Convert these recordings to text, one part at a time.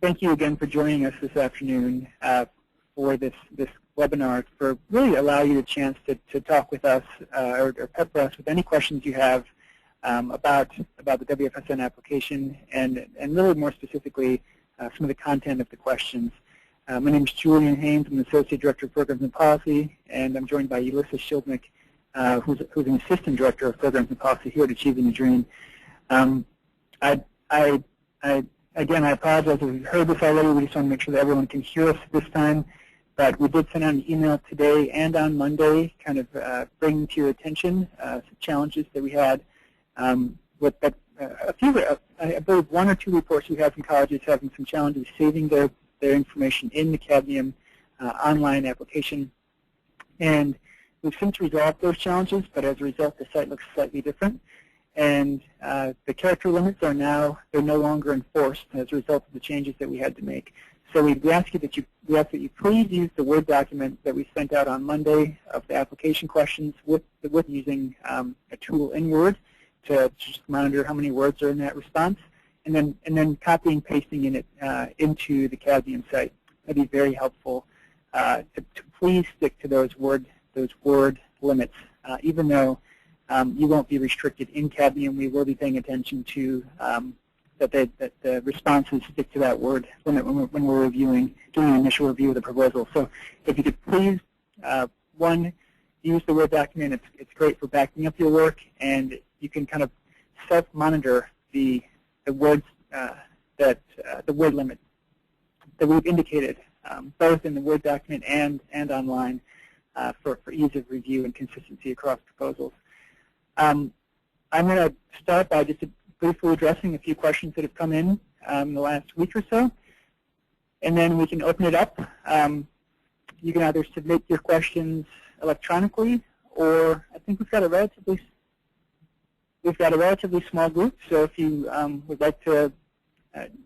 thank you again for joining us this afternoon for this webinar, for really allow you a chance to talk with us or pepper us with any questions you have about the WFSN application and really more specifically some of the content of the questions. My name is Julian Haynes. I'm the Associate Director of Programs and Policy, and I'm joined by Ulysses Shildnick, who's an Assistant Director of Programs and Policy here at Achieving the Dream. Again, I apologize if you've heard this already. We just want to make sure that everyone can hear us this time. But we did send out an email today and on Monday, kind of bringing to your attention some challenges that we had with a few, I believe 1 or 2 reports we had from colleges having some challenges saving their information in the Cadmium online application. And we've since resolved those challenges, but as a result, the site looks slightly different. And the character limits are no longer enforced as a result of the changes that we had to make. So we ask that you please use the Word document that we sent out on Monday of the application questions with using a tool in Word to just monitor how many words are in that response, and then copying and pasting in it into the Cadmium site. That'd be very helpful. To please stick to those word limits, even though you won't be restricted in Cadmium. We will be paying attention to that the responses stick to that word limit when we're doing an initial review of the proposal. So if you could please, one, use the Word document. It's great for backing up your work, and you can kind of self-monitor the words the word limit that we've indicated, both in the Word document and online for ease of review and consistency across proposals. I'm going to start by just briefly addressing a few questions that have come in the last week or so, and then we can open it up. You can either submit your questions electronically, or I think we've got a relatively small group. So if you would like to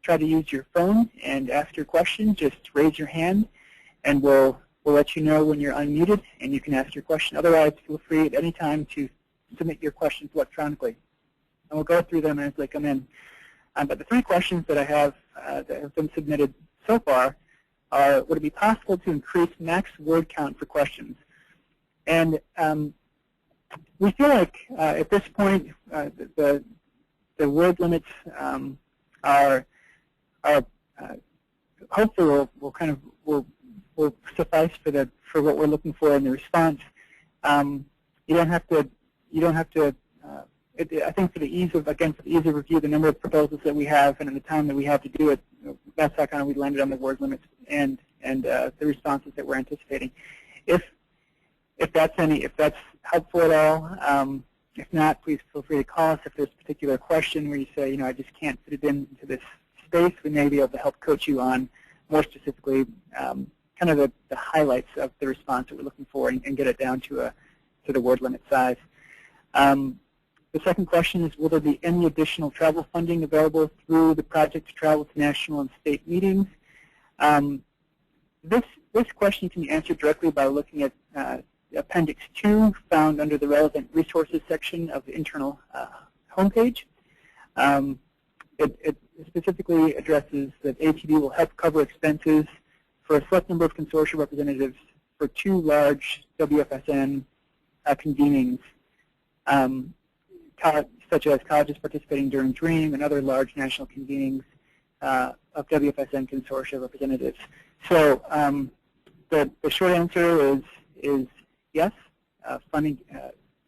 try to use your phone and ask your question, just raise your hand, and we'll let you know when you're unmuted, and you can ask your question. Otherwise, feel free at any time to submit your questions electronically, and we'll go through them as they come in. But the 3 questions that I have that have been submitted so far are: would it be possible to increase max word count for questions? And we feel like at this point the word limits are hopefully will suffice for what we're looking for in the response. You don't have to. I think for the ease of review, the number of proposals that we have and in the time that we have to do it, that's how kind of we landed on the word limits and the responses that we're anticipating. If that's helpful at all, if not, please feel free to call us if there's a particular question where you say, I just can't fit it into this space. We may be able to help coach you on more specifically kind of the highlights of the response that we're looking for and get it down to the word limit size. The second question is, will there be any additional travel funding available through the project to travel to national and state meetings? This question can be answered directly by looking at Appendix 2, found under the Relevant Resources section of the internal homepage. It specifically addresses that ATD will help cover expenses for a select number of consortium representatives for 2 large WFSN convenings, such as colleges participating during DREAM and other large national convenings of WFSN consortia representatives. So the short answer is yes. Funding,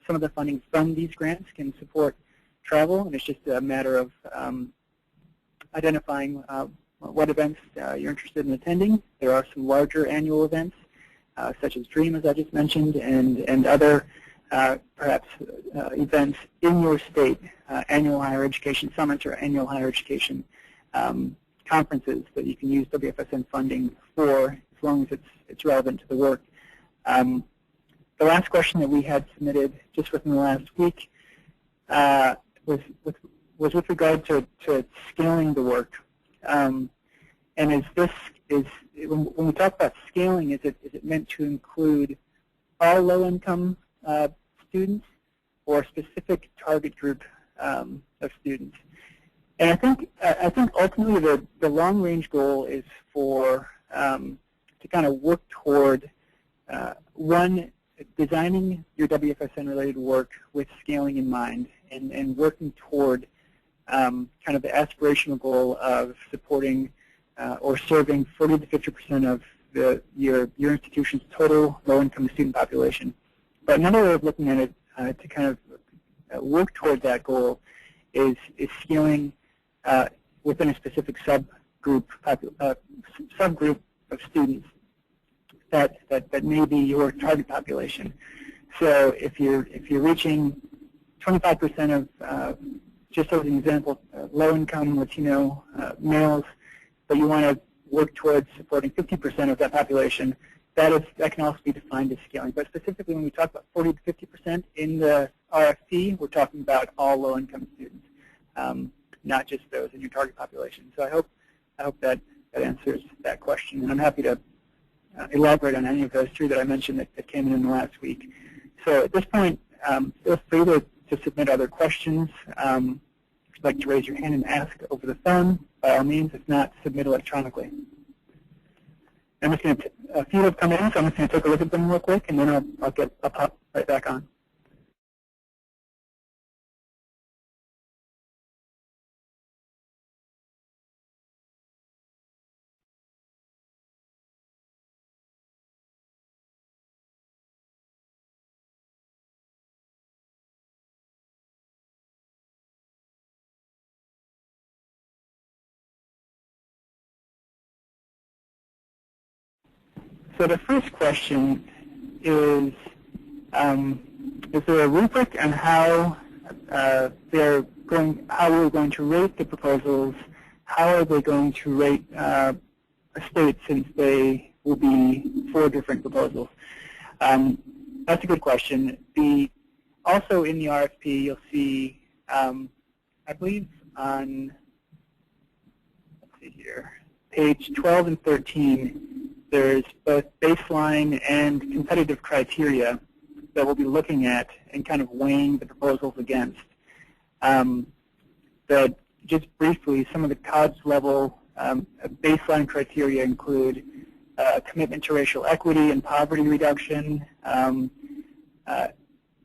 some of the funding from these grants can support travel, and it's just a matter of identifying what events you're interested in attending. There are some larger annual events, such as DREAM, as I just mentioned, and other perhaps events in your state, annual higher education summits or annual higher education conferences that you can use WFSN funding for, as long as it's relevant to the work. The last question that we had submitted just within the last week was with regard to scaling the work. And when we talk about scaling, is it meant to include all low-income students or a specific target group of students? And I think ultimately the long-range goal is for to kind of work toward one, designing your WFSN-related work with scaling in mind, and working toward kind of the aspirational goal of supporting or serving 40 to 50% of your institution's total low-income student population. But another way of looking at it to kind of work toward that goal is scaling within a specific subgroup of students that may be your target population. So if you're reaching 25% of, just as an example, low-income Latino males, but you want to work towards supporting 50% of that population, that can also be defined as scaling. But specifically, when we talk about 40 to 50% in the RFP, we're talking about all low-income students, not just those in your target population. So I hope that answers that question, and I'm happy to elaborate on any of those three that I mentioned that came in the last week. So at this point, feel free to submit other questions. If you'd like to raise your hand and ask over the phone, by all means. If not, submit electronically. I'm just going to, a few have come in, so I'm just going to take a look at them real quick, and then I'll pop right back on. So the first question is there a rubric on how we're going to rate the proposals? How are they going to rate a state, since they will be 4 different proposals? That's a good question. Also in the RFP, you'll see, I believe on, let's see here, page 12 and 13, there's both baseline and competitive criteria that we'll be looking at and kind of weighing the proposals against. That just briefly, some of the college level baseline criteria include commitment to racial equity and poverty reduction,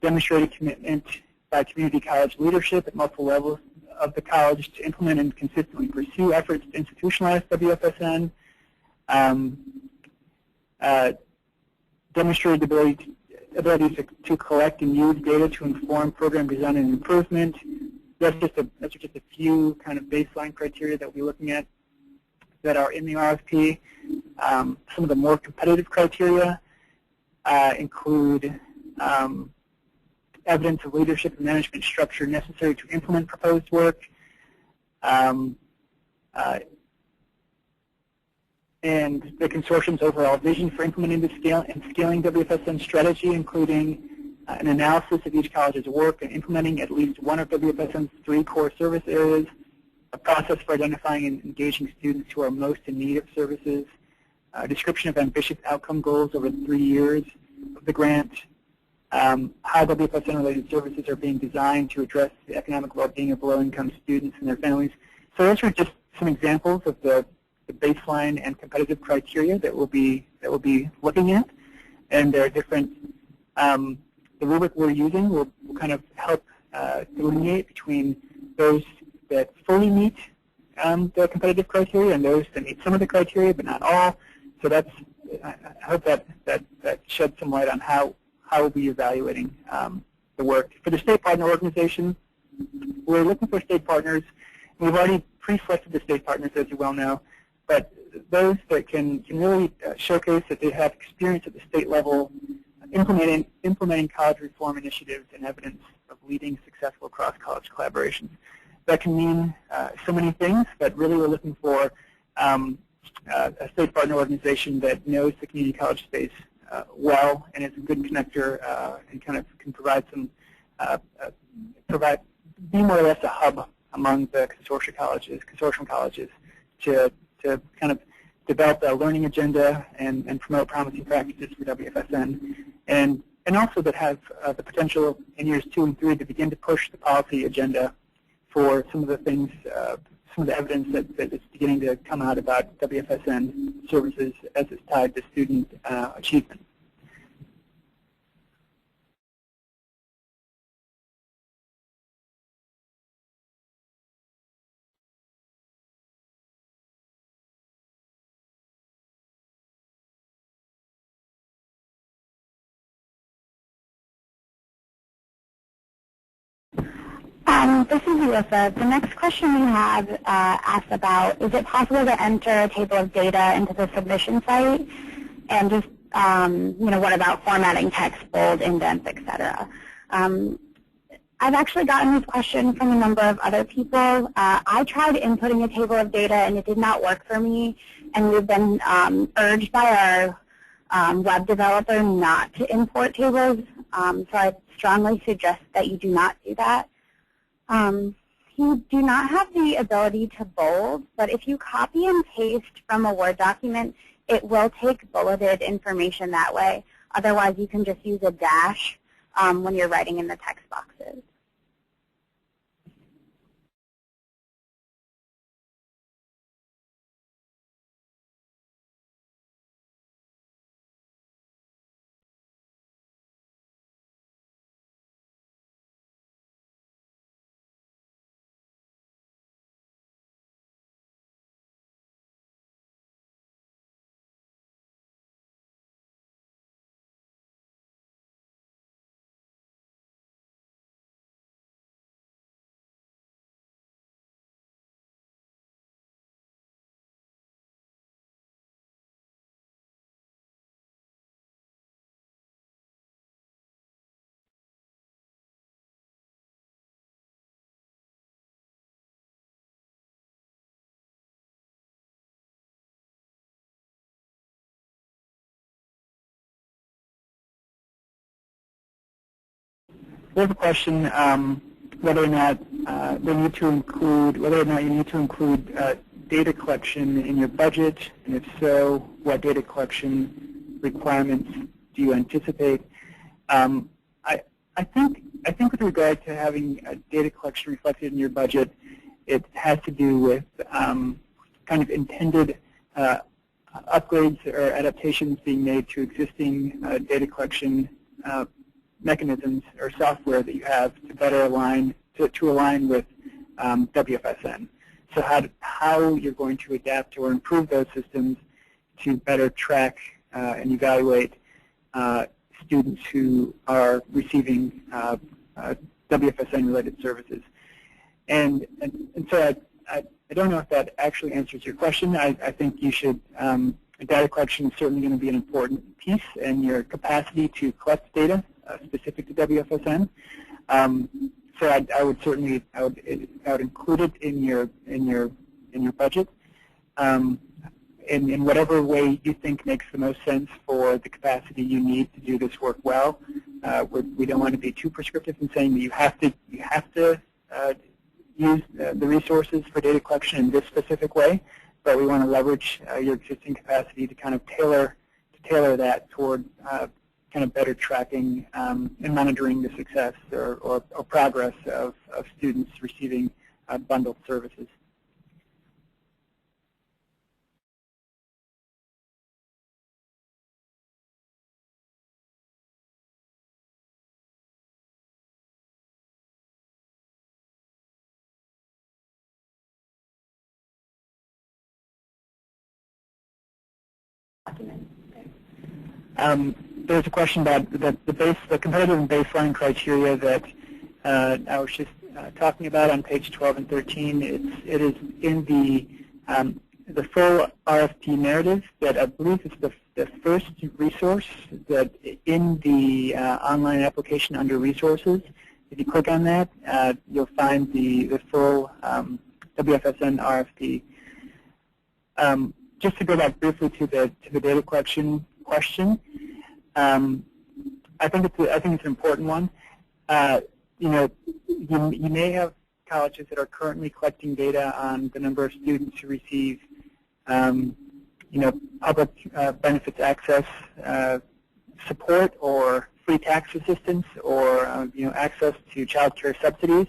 demonstrated commitment by community college leadership at multiple levels of the college to implement and consistently pursue efforts to institutionalize WFSN, demonstrated ability to collect and use data to inform program design and improvement. That's just a few kind of baseline criteria that we'll be looking at that are in the RFP. Some of the more competitive criteria include evidence of leadership and management structure necessary to implement proposed work, and the consortium's overall vision for implementing and scaling WFSN strategy, including an analysis of each college's work and implementing at least one of WFSN's 3 core service areas, a process for identifying and engaging students who are most in need of services, a description of ambitious outcome goals over 3 years of the grant, how WFSN-related services are being designed to address the economic well-being of low-income students and their families. So those are just some examples of the baseline and competitive criteria that we'll be looking at, and there are different. The rubric we're using will kind of help delineate between those that fully meet the competitive criteria and those that meet some of the criteria but not all. So that's, I hope that sheds some light on how we'll be evaluating the work. For the state partner organization, we're looking for state partners. We've already pre-selected the state partners, as you well know, but those that can really showcase that they have experience at the state level implementing college reform initiatives and evidence of leading successful cross-college collaborations. That can mean so many things, but really we're looking for a state partner organization that knows the community college space well and is a good connector and kind of can provide some, be more or less a hub among the consortium colleges to kind of develop a learning agenda and promote promising practices for WFSN, and also that have the potential in years 2 and 3 to begin to push the policy agenda for some of the things, some of the evidence that is beginning to come out about WFSN services as it's tied to student achievement. This is Alyssa. The next question we have asks about, is it possible to enter a table of data into the submission site? And just, what about formatting text, bold, indents, etc.? I've actually gotten this question from a number of other people. I tried inputting a table of data, and it did not work for me. And we've been urged by our web developer not to import tables. So I strongly suggest that you do not do that. You do not have the ability to bold, but if you copy and paste from a Word document, it will take bulleted information that way. Otherwise, you can just use a dash when you're writing in the text boxes. We have a question whether or not you need to include data collection in your budget, and if so, what data collection requirements do you anticipate? I think with regard to having data collection reflected in your budget, it has to do with kind of intended upgrades or adaptations being made to existing data collection mechanisms or software that you have to better align to align with WFSN. So how you're going to adapt or improve those systems to better track and evaluate students who are receiving WFSN-related services. And so I don't know if that actually answers your question. I think you should, data collection is certainly going to be an important piece in your capacity to collect data specific to WFSN. So I would certainly include it in your budget. In whatever way you think makes the most sense for the capacity you need to do this work well. We don't want to be too prescriptive in saying that you have to use the resources for data collection in this specific way, but we want to leverage your existing capacity to kind of tailor that toward kind of better tracking and monitoring the success or progress of students receiving bundled services. There's a question about the competitive and baseline criteria that I was just talking about on page 12 and 13. It is in the full RFP narrative that I believe is the first resource that in the online application under resources. If you click on that, you'll find the full WFSN RFP. Just to go back briefly to the data collection question, I think it's an important one. You may have colleges that are currently collecting data on the number of students who receive, public benefits access support or free tax assistance or access to child care subsidies.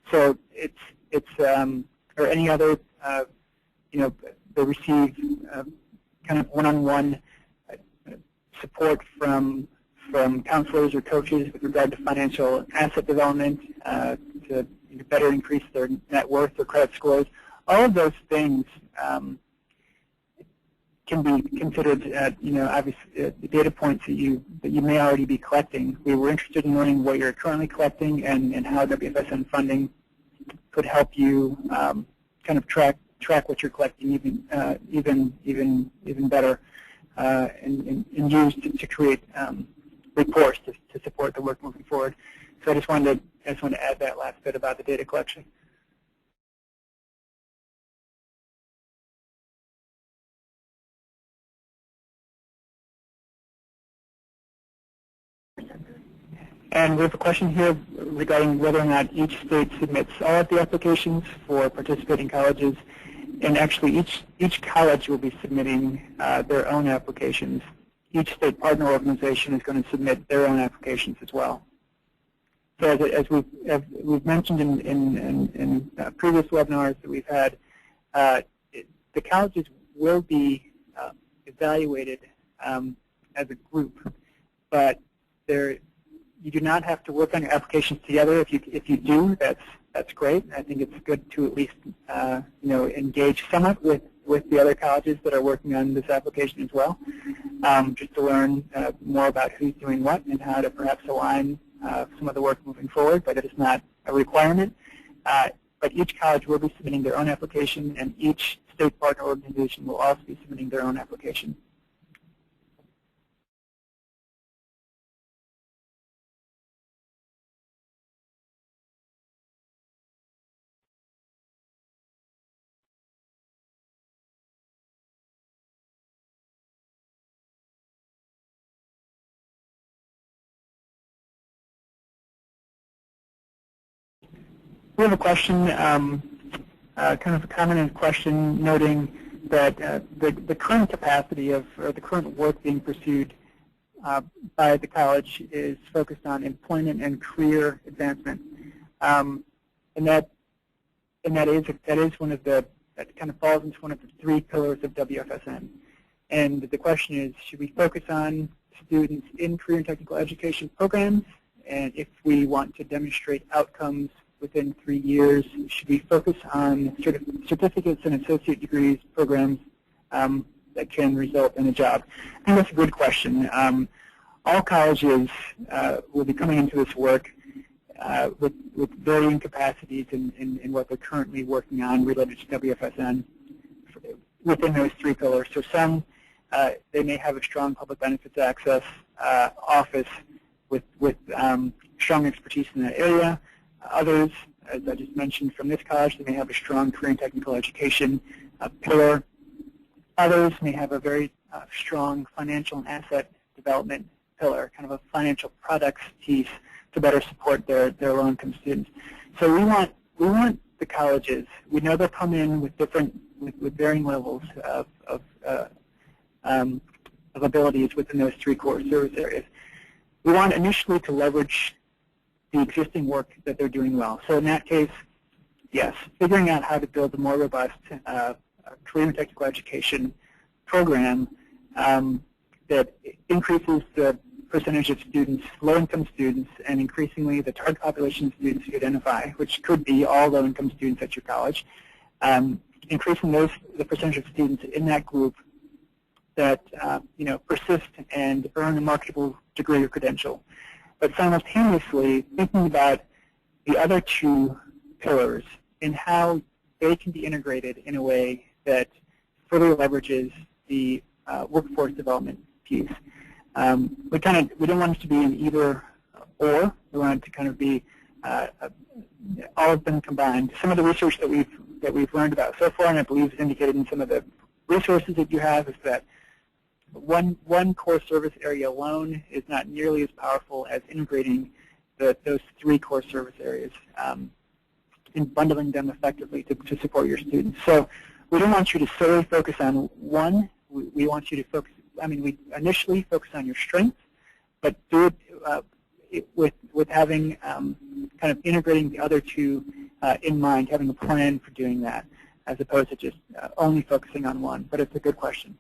So it's it's or any other, they receive kind of one-on-one support from counselors or coaches with regard to financial asset development to better increase their net worth or credit scores. All of those things can be considered, obviously data points that you may already be collecting. We were interested in learning what you're currently collecting and how WFSN funding could help you kind of track what you're collecting even better and use to create reports to support the work moving forward. So I just wanted to add that last bit about the data collection. And we have a question here regarding whether or not each state submits all of the applications for participating colleges. And actually, each college will be submitting their own applications. Each state partner organization is going to submit their own applications as well. So as we've mentioned in previous webinars that we've had, the colleges will be evaluated as a group, but you do not have to work on your applications together. If you do, that's great. I think it's good to at least engage somewhat with the other colleges that are working on this application as well, just to learn more about who's doing what and how to perhaps align some of the work moving forward. But it is not a requirement. But each college will be submitting their own application, and each state partner organization will also be submitting their own application. We have a question, kind of a commented question, noting that the current capacity or the current work being pursued by the college is focused on employment and career advancement, and that is one of that kind of falls into one of the 3 pillars of WFSN. And the question is, should we focus on students in career and technical education programs? And if we want to demonstrate outcomes within 3 years, should we focus on certificates and associate degrees programs that can result in a job? I think that's a good question. All colleges will be coming into this work with varying capacities in what they're currently working on related to WFSN within those 3 pillars. So some, they may have a strong public benefits access office with strong expertise in that area. Others, as I just mentioned from this college, they may have a strong career and technical education pillar. Others may have a very strong financial and asset development pillar, kind of a financial products piece to better support their low-income students. So we want the colleges. We know they'll come in with varying levels of abilities within those 3 core service areas. We want initially to leverage the existing work that they're doing well. So in that case, yes, figuring out how to build a more robust career and technical education program that increases the percentage of students, low-income students, and increasingly the target population of students you identify, which could be all low-income students at your college, increasing the percentage of students in that group that persist and earn a marketable degree or credential. But simultaneously thinking about the other 2 pillars and how they can be integrated in a way that further leverages the workforce development piece. We don't want it to be an either or. We want it to kind of be all of them combined. Some of the research that we've learned about so far, and I believe is indicated in some of the resources that you have, is that one core service area alone is not nearly as powerful as integrating those 3 core service areas and bundling them effectively to support your students. So we don't want you to solely focus on one. We want you to focus, we initially focus on your strengths, but do it with having kind of integrating the other 2 in mind, having a plan for doing that, as opposed to just only focusing on one. But it's a good question.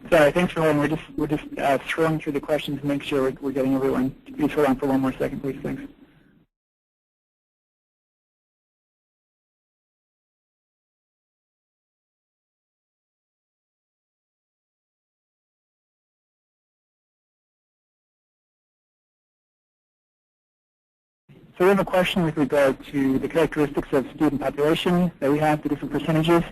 Sorry, thanks for holding. We're just scrolling through the questions to make sure we're getting everyone. Please hold on for one more second, please. Thanks. So we have a question with regard to the characteristics of student population that we have, the different percentages.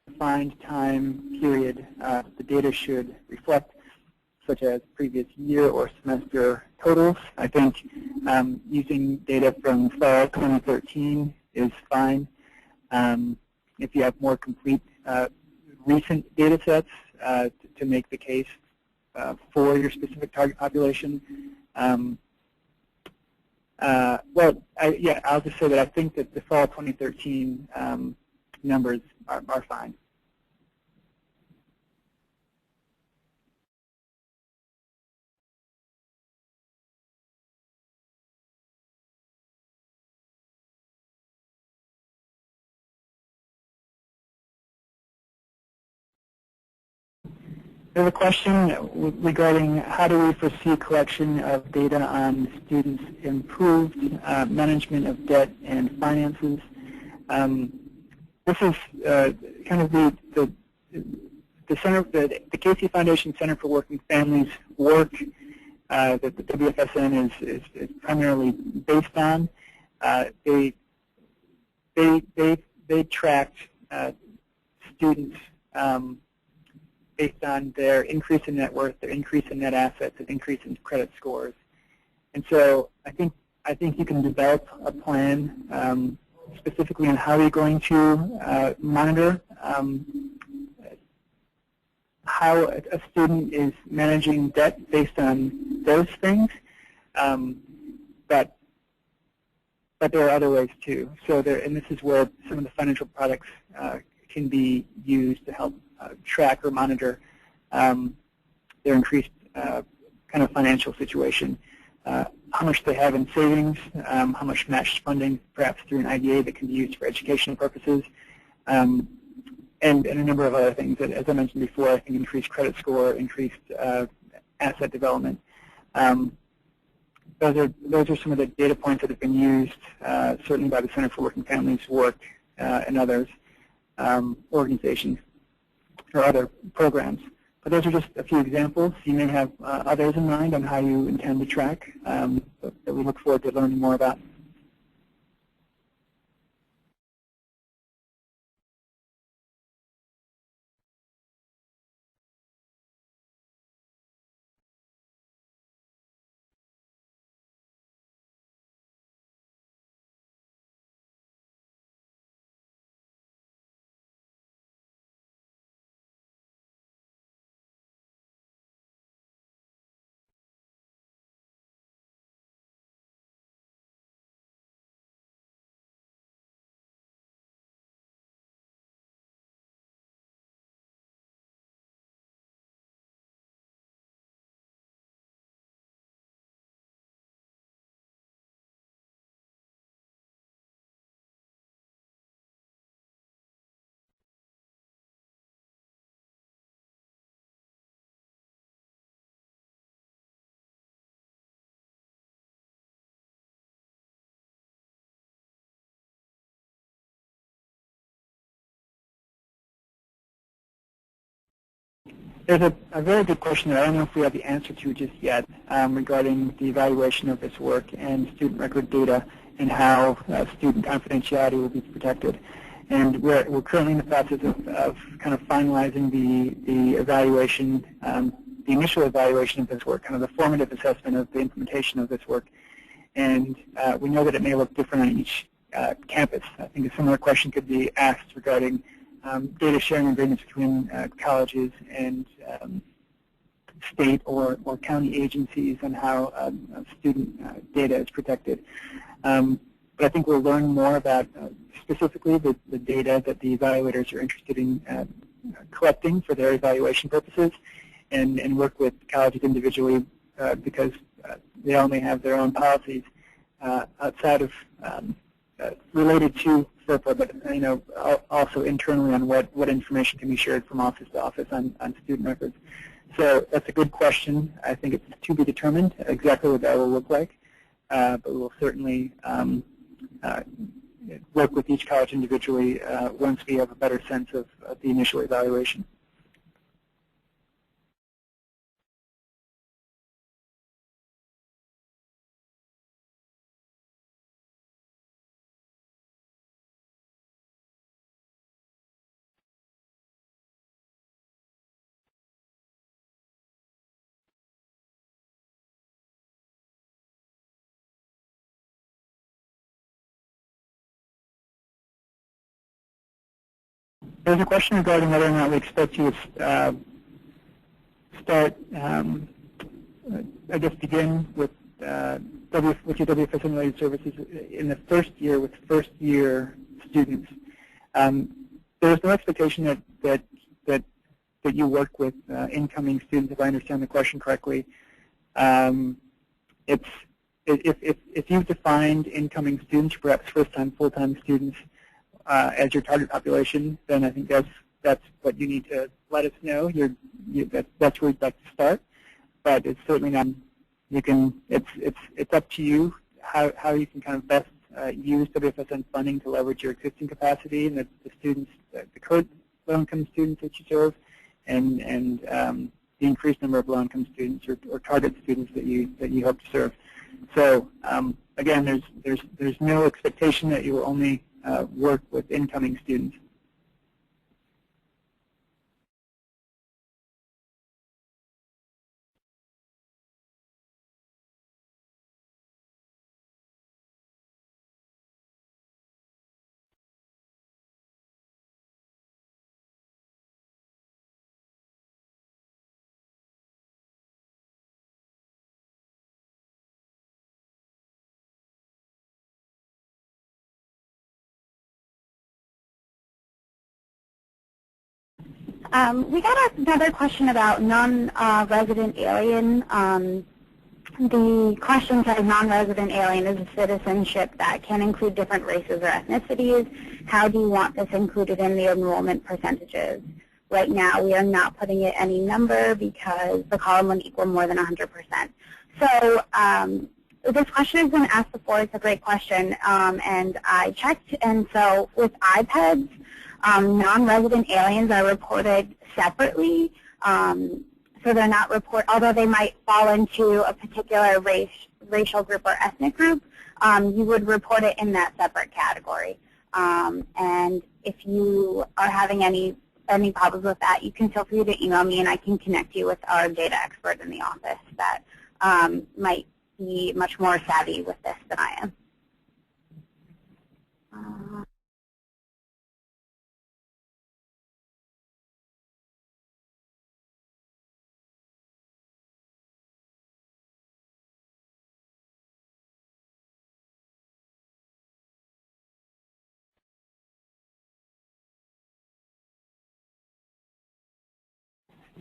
Defined time period the data should reflect, such as previous year or semester totals. I think using data from fall 2013 is fine. If you have more complete recent data sets to make the case for your specific target population, well, I'll just say that I think that the fall 2013 numbers are fine. There's a question regarding how do we foresee collection of data on students' improved management of debt and finances. This is kind of the Casey Foundation Center for Working Families work that the WFSN is primarily based on. They tracked students based on their increase in net worth, their increase in net assets, and increase in credit scores. And so I think you can develop a plan specifically on how you're going to monitor how a student is managing debt based on those things. But there are other ways too. So and this is where some of the financial products can be used to help track or monitor their increased kind of financial situation. How much they have in savings, how much matched funding, perhaps through an IDA that can be used for educational purposes, and a number of other things. As I mentioned before, I think increased credit score, increased asset development. Those are some of the data points that have been used, certainly by the Center for Working Families work and others, organizations or other programs. But those are just a few examples. You may have others in mind on how you intend to track that we look forward to learning more about. There's a very good question that I don't know if we have the answer to just yet regarding the evaluation of this work and student record data and how student confidentiality will be protected. And we're currently in the process of kind of finalizing the evaluation, the initial evaluation of this work, kind of the formative assessment of the implementation of this work. And we know that it may look different on each campus. I think a similar question could be asked regarding data sharing agreements between colleges and state or county agencies on how student data is protected. But I think we'll learn more about specifically the data that the evaluators are interested in collecting for their evaluation purposes, and work with colleges individually because they all may have their own policies outside of related to FERPA, but also internally on what information can be shared from office to office on student records. So that's a good question. I think it's to be determined exactly what that will look like, but we will certainly work with each college individually once we have a better sense of the initial evaluation. There's a question regarding whether or not we expect you to start, I guess, begin with your WFSN related services in the first year with first-year students. There's no expectation that you work with incoming students, if I understand the question correctly. If you've defined incoming students, perhaps first-time, full-time students, as your target population, then I think that's what you need to let us know. That's where you'd like to start, but it's certainly not. You can. It's up to you how you can kind of best use WFSN funding to leverage your existing capacity and the students, the current low-income students that you serve, and the increased number of low-income students or target students that you hope to serve. So again, there's no expectation that you will only work with incoming students. We got another question about non-resident alien. The question says non-resident alien is a citizenship that can include different races or ethnicities. How do you want this included in the enrollment percentages? Right now, we are not putting it any number because the column wouldn't equal more than 100%. So this question has been asked before. It's a great question, and I checked. And so with iPads, non-resident aliens are reported separately, so they're not although they might fall into a particular racial group or ethnic group, you would report it in that separate category. And if you are having any problems with that, you can feel free to email me and I can connect you with our data expert in the office that might be much more savvy with this than I am.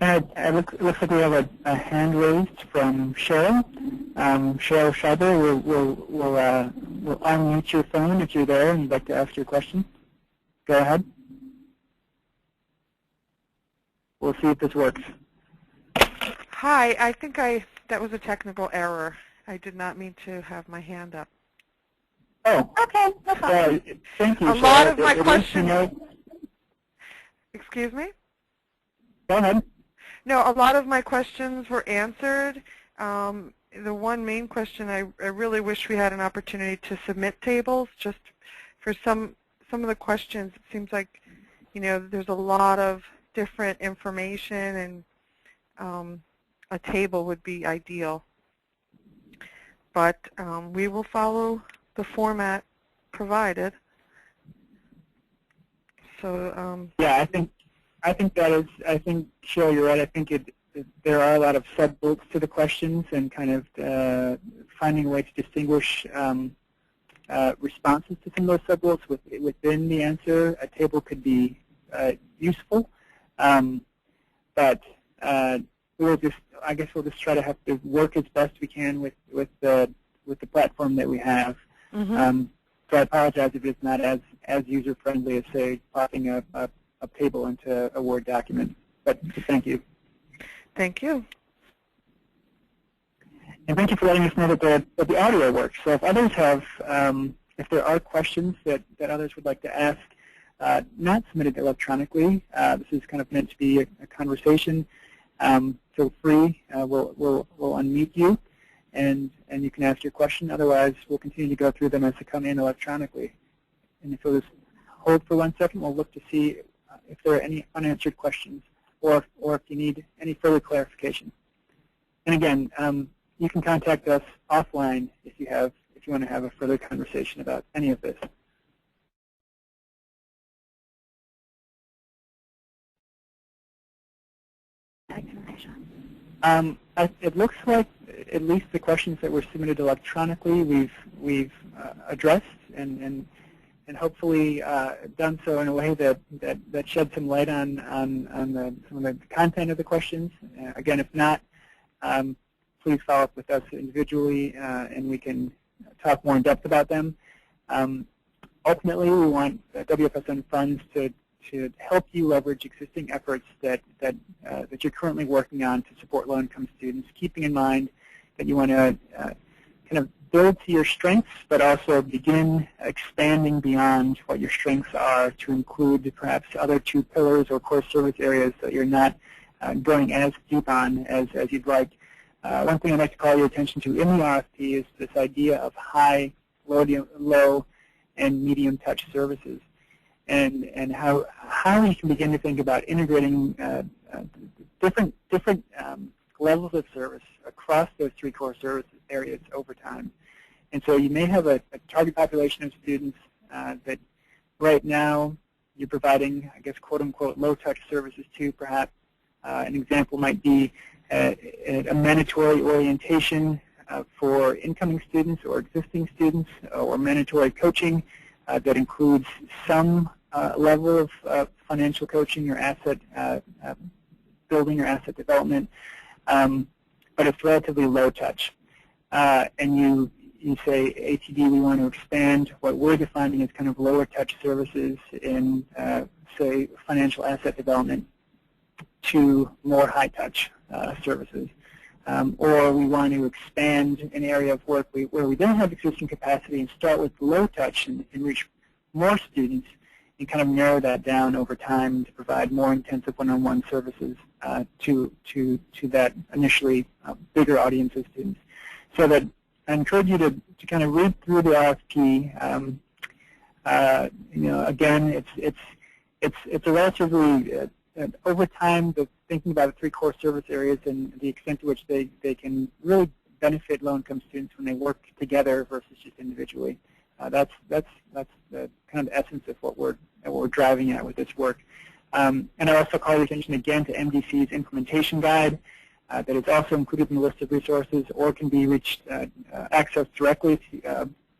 It looks like we have a hand raised from Cheryl. Cheryl Schreiber, we'll unmute your phone if you're there and you'd like to ask your question. Go ahead. We'll see if this works. Hi, I think that was a technical error. I did not mean to have my hand up. Oh. Okay, no problem. Thank you, A lot of my questions. You know, Excuse me? Go ahead. No, a lot of my questions were answered. The one main question, I really wish we had an opportunity to submit tables. Just for some of the questions, it seems like, you know, there's a lot of different information, and a table would be ideal. But we will follow the format provided. So yeah, I think that is. I think, Cheryl, you're right. I think there are a lot of sub-bullets to the questions, and kind of finding a way to distinguish responses to some of those sub-bullets within the answer. A table could be useful, but we'll just. I guess we'll just try to have to work as best we can with the platform that we have. mm-hmm. So I apologize if it's not as user-friendly as, say, popping a table into a Word document. But thank you. Thank you. And thank you for letting us know that the audio works. So if others have, if there are questions that others would like to ask, not submitted electronically, this is kind of meant to be a conversation. Feel free. We'll unmute you, and you can ask your question. Otherwise, we'll continue to go through them as they come in electronically. And if you'll just hold for 1 second, we'll look to see if there are any unanswered questions, or if you need any further clarification. And again, you can contact us offline if you want to have a further conversation about any of this. It looks like at least the questions that were submitted electronically we've addressed and hopefully done so in a way that sheds some light on some of the content of the questions. Again, if not, please follow up with us individually, and we can talk more in depth about them. Ultimately, we want WFSN funds to help you leverage existing efforts that you're currently working on to support low-income students, keeping in mind that you want to kind of build to your strengths, but also begin expanding beyond what your strengths are to include perhaps other 2 pillars or core service areas that you're not going as deep on as you'd like. One thing I'd like to call your attention to in the RFP is this idea of high, low, and medium touch services, and how you can begin to think about integrating different levels of service across those 3 core service areas over time. And so you may have a target population of students that right now you're providing, I guess, quote-unquote, low-touch services to. Perhaps an example might be a mandatory orientation for incoming students or existing students, or mandatory coaching that includes some level of financial coaching or asset building or asset development, but it's relatively low touch. And you say, ATD, we want to expand what we're defining as kind of lower touch services in, say, financial asset development to more high touch services. Or we want to expand an area of work where we don't have existing capacity and start with low touch and reach more students and kind of narrow that down over time to provide more intensive one-on-one services to that initially bigger audience of students. So that I encourage you to kind of read through the RFP. Again, it's a relatively over time, thinking about the 3 core service areas and the extent to which they can really benefit low-income students when they work together versus just individually. That's the kind of essence of what we're driving at with this work. And I also call your attention again to MDC's implementation guide that is also included in the list of resources, or can be accessed directly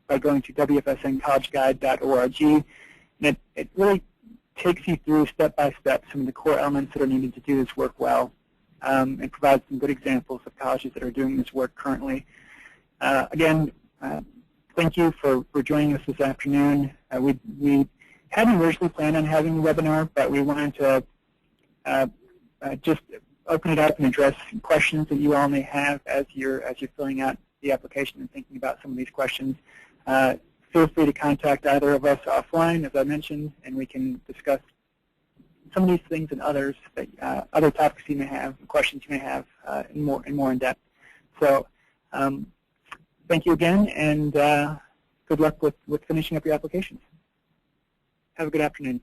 by going to wfsncollegeguide.org. And it really takes you through step by step some of the core elements that are needed to do this work well, and provides some good examples of colleges that are doing this work currently. Again, thank you for joining us this afternoon. We hadn't originally planned on having a webinar, but we wanted to just open it up and address questions that you all may have as you're filling out the application and thinking about some of these questions. Feel free to contact either of us offline, as I mentioned, and we can discuss some of these things and others, that, other topics you may have, questions you may have, in more in depth. So thank you again, and good luck with finishing up your applications. Have a good afternoon.